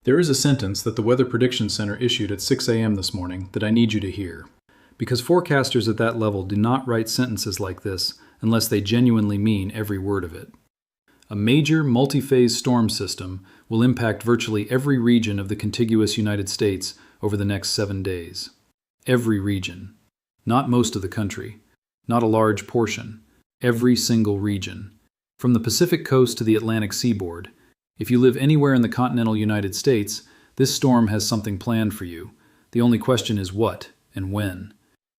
There is a sentence that the Weather Prediction Center issued at 6 a.m. this morning that I need you to hear, because forecasters at that level do not write sentences like this unless they genuinely mean every word of it. A major multi-phase storm system will impact virtually every region of the contiguous United States over the next 7 days. Every region. Not most of the country. Not a large portion. Every single region. From the Pacific coast to the Atlantic seaboard. If you live anywhere in the continental United States, this storm has something planned for you. The only question is what and when.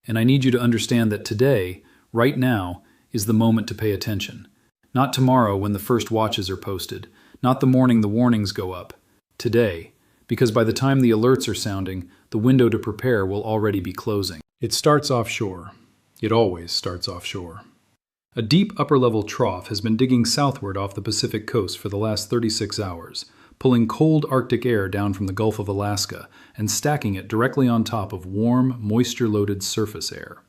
And I need you to understand that today, right now, is the moment to pay attention. Not tomorrow when the first watches are posted. Not the morning the warnings go up. Today, because by the time the alerts are sounding, the window to prepare will already be closing. It starts offshore. It always starts offshore. A deep upper-level trough has been digging southward off the Pacific coast for the last 36 hours, pulling cold Arctic air down from the Gulf of Alaska and stacking it directly on top of warm, moisture-loaded surface air.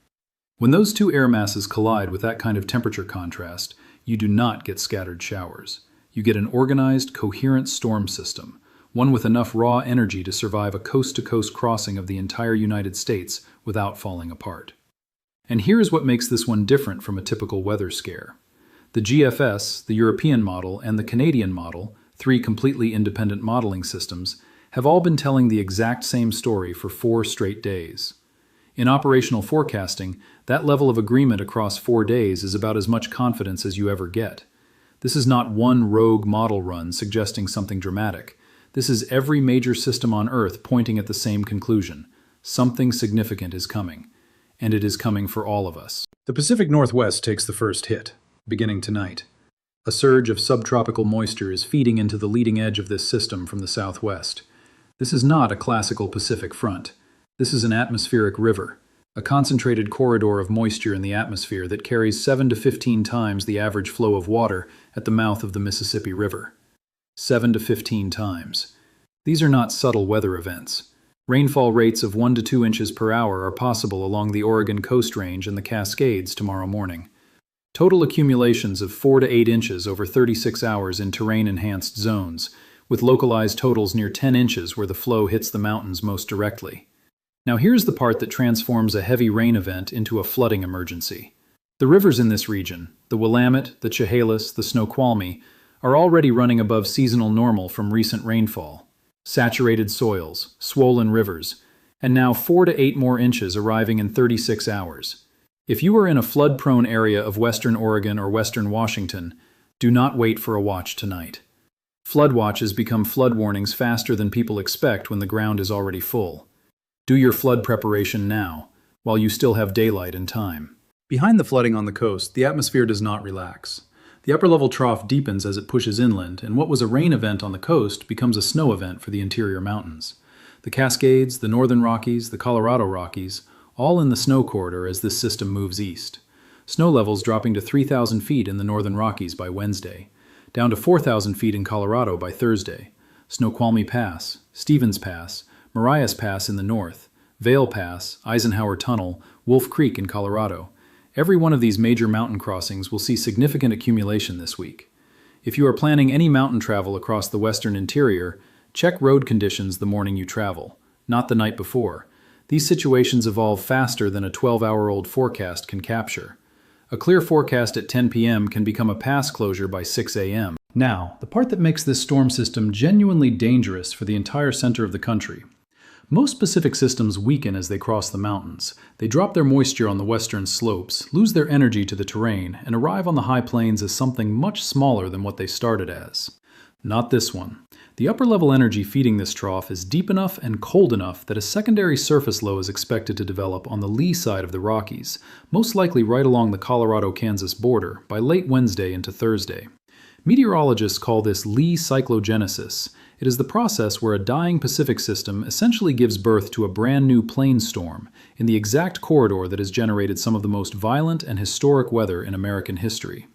When those two air masses collide with that kind of temperature contrast, you do not get scattered showers. You get an organized, coherent storm system, one with enough raw energy to survive a coast-to-coast crossing of the entire United States without falling apart. And here is what makes this one different from a typical weather scare. The GFS, the European model, and the Canadian model, three completely independent modeling systems, have all been telling the exact same story for 4 straight days. In operational forecasting, that level of agreement across 4 days is about as much confidence as you ever get. This is not one rogue model run suggesting something dramatic. This is every major system on Earth pointing at the same conclusion. Something significant is coming. And it is coming for all of us. The Pacific Northwest takes the first hit, beginning tonight. A surge of subtropical moisture is feeding into the leading edge of this system from the southwest. This is not a classical Pacific front. This is an atmospheric river, a concentrated corridor of moisture in the atmosphere that carries 7 to 15 times the average flow of water at the mouth of the Mississippi River. 7 to 15 times. These are not subtle weather events. Rainfall rates of 1 to 2 inches per hour are possible along the Oregon Coast Range and the Cascades tomorrow morning. Total accumulations of 4 to 8 inches over 36 hours in terrain-enhanced zones, with localized totals near 10 inches where the flow hits the mountains most directly. Now here's the part that transforms a heavy rain event into a flooding emergency. The rivers in this region, the Willamette, the Chehalis, the Snoqualmie, are already running above seasonal normal from recent rainfall. Saturated soils, swollen rivers, and now 4 to 8 more inches arriving in 36 hours. If you are in a flood-prone area of western Oregon or western Washington, do not wait for a watch tonight. Flood watches become flood warnings faster than people expect when the ground is already full. Do your flood preparation now, while you still have daylight and time. Behind the flooding on the coast, the atmosphere does not relax. The upper-level trough deepens as it pushes inland, and what was a rain event on the coast becomes a snow event for the interior mountains. The Cascades, the Northern Rockies, the Colorado Rockies, all in the snow corridor as this system moves east. Snow levels dropping to 3,000 feet in the Northern Rockies by Wednesday, down to 4,000 feet in Colorado by Thursday. Snoqualmie Pass, Stevens Pass, Marias Pass in the north, Vail Pass, Eisenhower Tunnel, Wolf Creek in Colorado. Every one of these major mountain crossings will see significant accumulation this week. If you are planning any mountain travel across the western interior, check road conditions the morning you travel, not the night before. These situations evolve faster than a 12-hour-old forecast can capture. A clear forecast at 10 p.m. can become a pass closure by 6 a.m. Now, the part that makes this storm system genuinely dangerous for the entire center of the country. Most Pacific systems weaken as they cross the mountains. They drop their moisture on the western slopes, lose their energy to the terrain, and arrive on the high plains as something much smaller than what they started as. Not this one. The upper-level energy feeding this trough is deep enough and cold enough that a secondary surface low is expected to develop on the lee side of the Rockies, most likely right along the Colorado-Kansas border, by late Wednesday into Thursday. Meteorologists call this lee cyclogenesis. It is the process where a dying Pacific system essentially gives birth to a brand new plain storm in the exact corridor that has generated some of the most violent and historic weather in American history.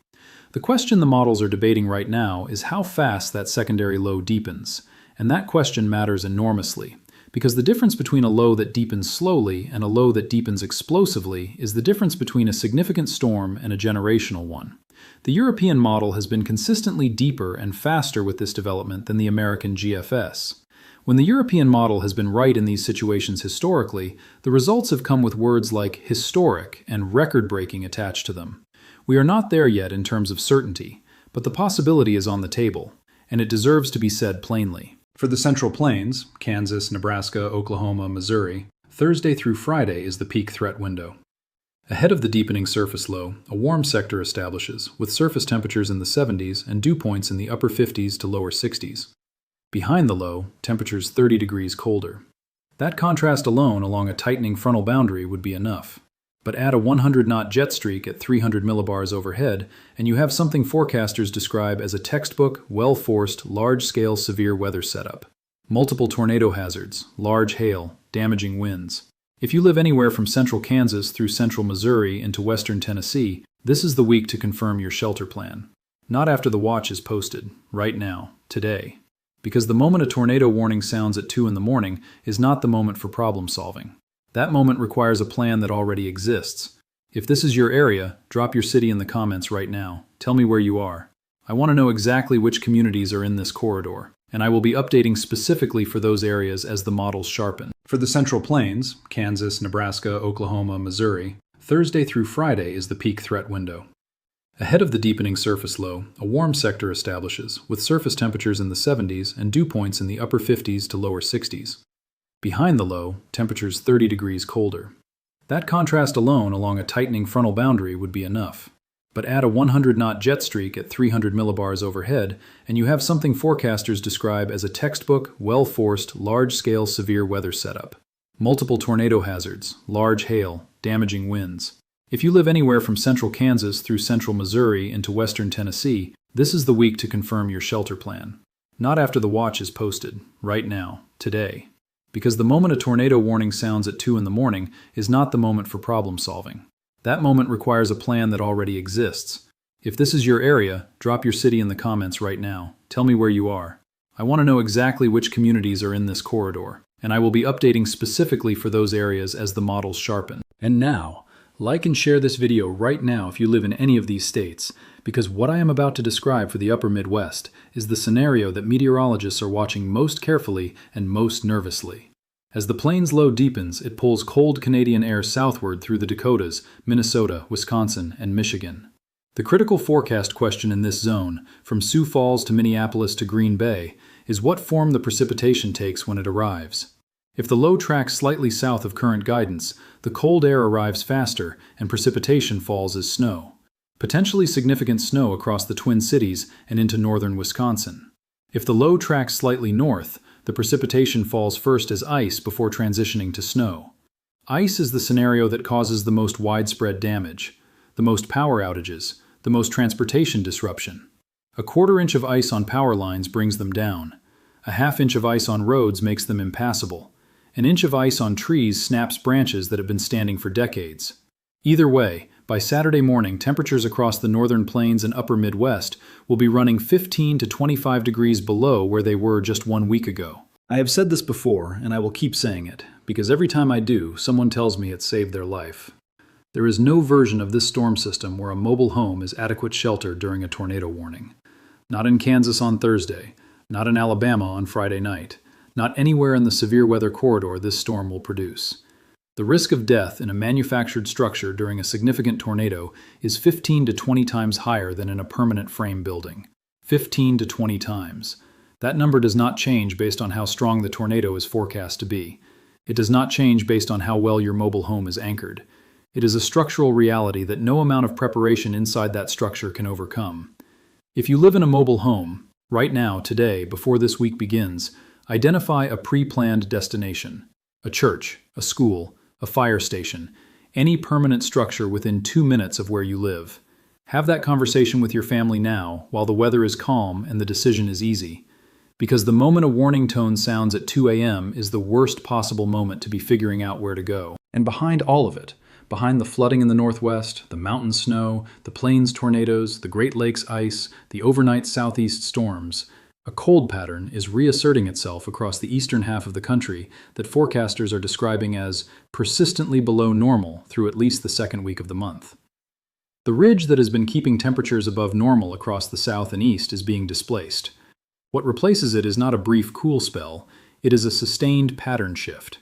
The question the models are debating right now is how fast that secondary low deepens, and that question matters enormously, because the difference between a low that deepens slowly and a low that deepens explosively is the difference between a significant storm and a generational one. The European model has been consistently deeper and faster with this development than the American GFS. When the European model has been right in these situations historically, the results have come with words like historic and record-breaking attached to them. We are not there yet in terms of certainty, but the possibility is on the table, and it deserves to be said plainly. For the Central Plains, Kansas, Nebraska, Oklahoma, Missouri, Thursday through Friday is the peak threat window. Ahead of the deepening surface low, a warm sector establishes, with surface temperatures in the 70s and dew points in the upper 50s to lower 60s. Behind the low, temperatures 30 degrees colder. That contrast alone along a tightening frontal boundary would be enough. But add a 100-knot jet streak at 300 millibars overhead, and you have something forecasters describe as a textbook, well-forced, large-scale severe weather setup. Multiple tornado hazards, large hail, damaging winds. If you live anywhere from central Kansas through central Missouri into western Tennessee, this is the week to confirm your shelter plan. Not after the watch is posted, right now, today. Because the moment a tornado warning sounds at 2 in the morning is not the moment for problem solving. That moment requires a plan that already exists. If this is your area, drop your city in the comments right now. Tell me where you are. I want to know exactly which communities are in this corridor, and I will be updating specifically for those areas as the models sharpen. For the Central Plains, Kansas, Nebraska, Oklahoma, Missouri, Thursday through Friday is the peak threat window. Ahead of the deepening surface low, a warm sector establishes, with surface temperatures in the 70s and dew points in the upper 50s to lower 60s. Behind the low, temperatures 30 degrees colder. That contrast alone along a tightening frontal boundary would be enough. But add a 100-knot jet streak at 300 millibars overhead, and you have something forecasters describe as a textbook, well-forced, large-scale severe weather setup. Multiple tornado hazards, large hail, damaging winds. If you live anywhere from central Kansas through central Missouri into western Tennessee, this is the week to confirm your shelter plan. Not after the watch is posted, right now, today. Because the moment a tornado warning sounds at 2 in the morning is not the moment for problem solving. That moment requires a plan that already exists. If this is your area, drop your city in the comments right now. Tell me where you are. I want to know exactly which communities are in this corridor, and I will be updating specifically for those areas as the models sharpen. And now, like and share this video right now if you live in any of these states, because what I am about to describe for the upper Midwest is the scenario that meteorologists are watching most carefully and most nervously. As the plains low deepens, it pulls cold Canadian air southward through the Dakotas, Minnesota, Wisconsin, and Michigan. The critical forecast question in this zone, from Sioux Falls to Minneapolis to Green Bay, is what form the precipitation takes when it arrives. If the low tracks slightly south of current guidance, the cold air arrives faster and precipitation falls as snow. Potentially significant snow across the Twin Cities and into northern Wisconsin. If the low tracks slightly north, the precipitation falls first as ice before transitioning to snow. Ice is the scenario that causes the most widespread damage, the most power outages, the most transportation disruption. A quarter inch of ice on power lines brings them down. A half inch of ice on roads makes them impassable. An inch of ice on trees snaps branches that have been standing for decades. Either way, by Saturday morning, temperatures across the northern plains and upper Midwest will be running 15 to 25 degrees below where they were just 1 week ago. I have said this before, and I will keep saying it, because every time I do, someone tells me it saved their life. There is no version of this storm system where a mobile home is adequate shelter during a tornado warning. Not in Kansas on Thursday, not in Alabama on Friday night. Not anywhere in the severe weather corridor this storm will produce. The risk of death in a manufactured structure during a significant tornado is 15 to 20 times higher than in a permanent frame building. 15 to 20 times. That number does not change based on how strong the tornado is forecast to be. It does not change based on how well your mobile home is anchored. It is a structural reality that no amount of preparation inside that structure can overcome. If you live in a mobile home, right now, today, before this week begins, identify a pre-planned destination. A church, a school, a fire station, any permanent structure within 2 minutes of where you live. Have that conversation with your family now, while the weather is calm and the decision is easy. Because the moment a warning tone sounds at 2 a.m. is the worst possible moment to be figuring out where to go. And behind all of it, behind the flooding in the northwest, the mountain snow, the plains tornadoes, the Great Lakes ice, the overnight southeast storms, a cold pattern is reasserting itself across the eastern half of the country that forecasters are describing as persistently below normal through at least the second week of the month. The ridge that has been keeping temperatures above normal across the south and east is being displaced. What replaces it is not a brief cool spell, It is a sustained pattern shift.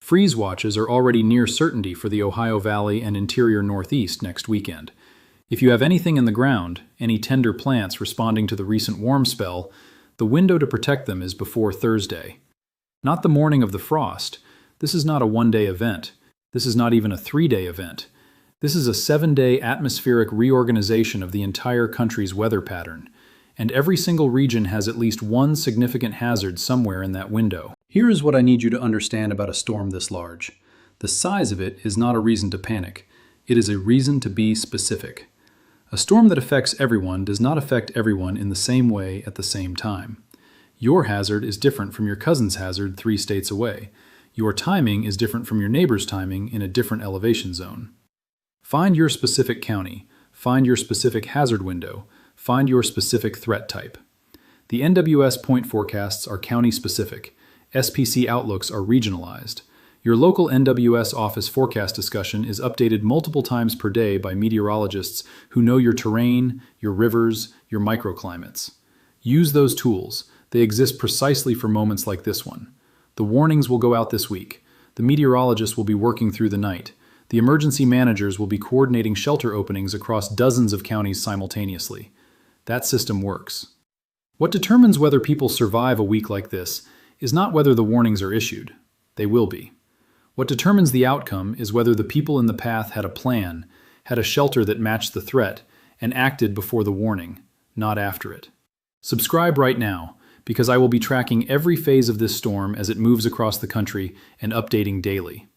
Freeze watches are already near certainty for the Ohio Valley and interior Northeast next weekend. If you have anything in the ground, any tender plants responding to the recent warm spell, the window to protect them is before Thursday. Not the morning of the frost. This is not a one-day event. This is not even a 3-day event. This is a 7-day atmospheric reorganization of the entire country's weather pattern, and every single region has at least one significant hazard somewhere in that window. Here is what I need you to understand about a storm this large. The size of it is not a reason to panic. It is a reason to be specific. A storm that affects everyone does not affect everyone in the same way at the same time. Your hazard is different from your cousin's hazard 3 states away. Your timing is different from your neighbor's timing in a different elevation zone. Find your specific county. Find your specific hazard window. Find your specific threat type. The NWS point forecasts are county-specific. SPC outlooks are regionalized. Your local NWS office forecast discussion is updated multiple times per day by meteorologists who know your terrain, your rivers, your microclimates. Use those tools. They exist precisely for moments like this one. The warnings will go out this week. The meteorologists will be working through the night. The emergency managers will be coordinating shelter openings across dozens of counties simultaneously. That system works. What determines whether people survive a week like this is not whether the warnings are issued. They will be. What determines the outcome is whether the people in the path had a plan, had a shelter that matched the threat, and acted before the warning, not after it. Subscribe right now, because I will be tracking every phase of this storm as it moves across the country and updating daily.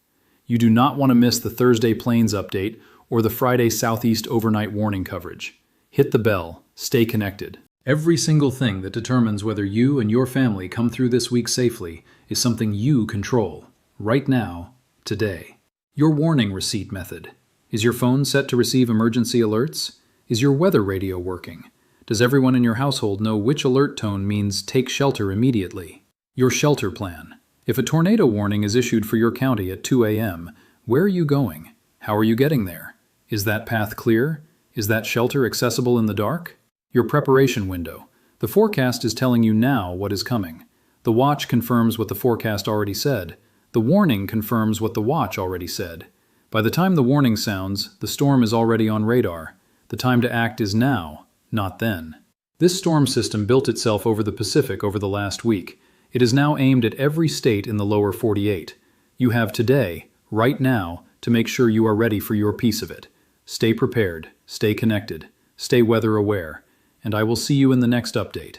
You do not want to miss the Thursday Plains update or the Friday Southeast overnight warning coverage. Hit the bell. Stay connected. Every single thing that determines whether you and your family come through this week safely is something you control. Right now, today. Your warning receipt method. Is your phone set to receive emergency alerts? Is your weather radio working? Does everyone in your household know which alert tone means take shelter immediately? Your shelter plan. If a tornado warning is issued for your county at 2 a.m., where are you going? How are you getting there? Is that path clear? Is that shelter accessible in the dark? Your preparation window. The forecast is telling you now what is coming. The watch confirms what the forecast already said. The warning confirms what the watch already said. By the time the warning sounds, the storm is already on radar. The time to act is now, not then. This storm system built itself over the Pacific over the last week. It is now aimed at every state in the lower 48. You have today, right now, to make sure you are ready for your piece of it. Stay prepared, stay connected, stay weather aware, and I will see you in the next update.